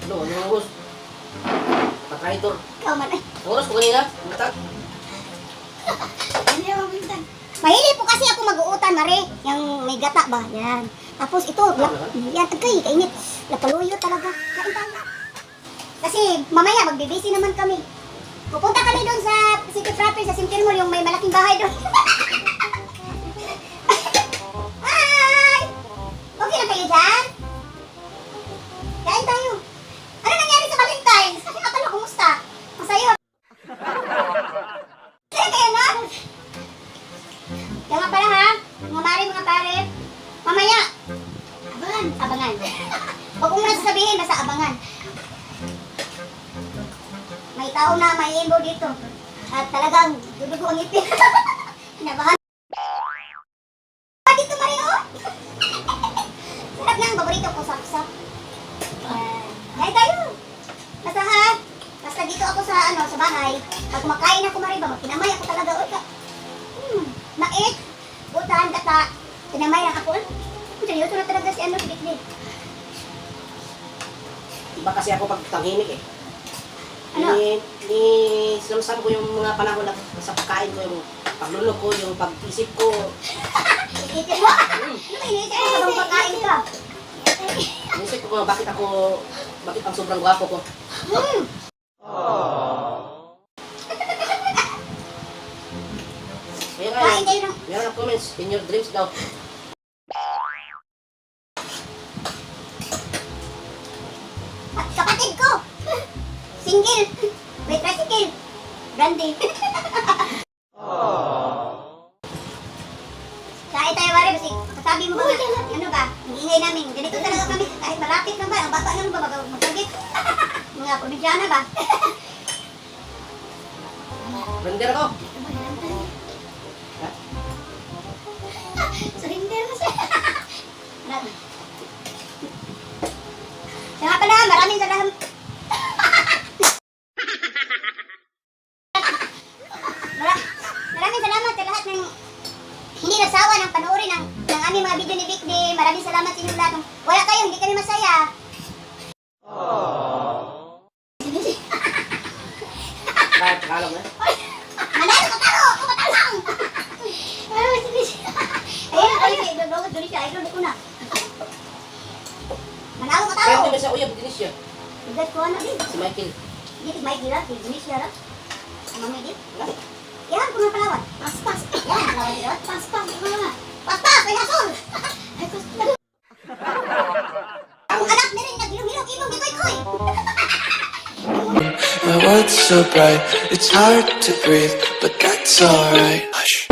Ano, ano ang oras? Patraitor. Ikaw man ay. Ang oras ko kanina? Matag. Ano yung minsan? Mahilig po kasi ako mag-uutan, Mare. Yung may gata ba? Yan. Tapos ito, yan, agay, kainit. Lapaluyo talaga. Kain tayo. Kasi mamaya magbibisi naman kami. Pupunta kami doon sa City Proper, sa Simple Mall, yung may malaking bahay doon. Hi! Okay na kayo dyan? Kain tayo. Ano nangyari sa Valentine's? Akala, kumusta? Masaya. Kaya kayo na? Kaya nga pala ha, mga mare, mga pare. Mamaya. Abangan. Abangan. Huwag mong nasasabihin, nasa abangan. May tao na may imbo dito. At talagang dudugo ang ipin. Kinabahan. Dito Mario. Sarap ng paborito ko, sapsap. Kaya tayo. Basta ha. Basta dito ako sa sa bahay. Pag kumakain ako Mariba, kinamay ako talaga. Uy ka. Nait. Butan, kata. Kinamay lang ako. Seryoso na talaga si Bikli. Iba kasi ako pag tanghimik eh. Ano? Sinamsam ko yung mga panahon na sa pagkain ko, yung paglulog ko, yung pag-isip ko. Iisip mo? Ano may iniisip mo habang pagkain ka? Inisip ko bakit ang sobrang gwapo ko. Kaya nga, Kain kayo ng... meron ng comments, in your dreams daw. Kapatid ko! Single! May tricycle! Brandy! Kain tayo Mare, kasi kasabi mo ba ano ba? Ang ingay namin, ganito talaga kami. Kahit malapit lang ba, ang bata lang ba magkagit? Mga probinsyana ba? Render ako. Surrender mo siya. Kaya nga pala, maraming salamat. Maraming salamat sa lahat ng hindi nasawa ng panoorin ng aming mga video ni Bikli. Maraming salamat sa inyo lahat. Wala kayo, hindi kami masaya. Kahit kalam na. Manalo ka taro! Kumatalang! Ayun, doon siya. Ayun, ko na. Manalo ka taro! Kaya din sa uyab, dinis siya. Igat ko na din. Si Michael. Dito, may gira. Dinis siya ra. Mamay din. Yan, kung napalawat. Pas-pas. Yan, napalawat dito. Pas-pas. Pas-pas! May hasol! Ay, pas-pas. Ang anak na rin, naglumilok imong gikoy-koy. My world's so bright, it's hard to breathe, but that's alright. Hush.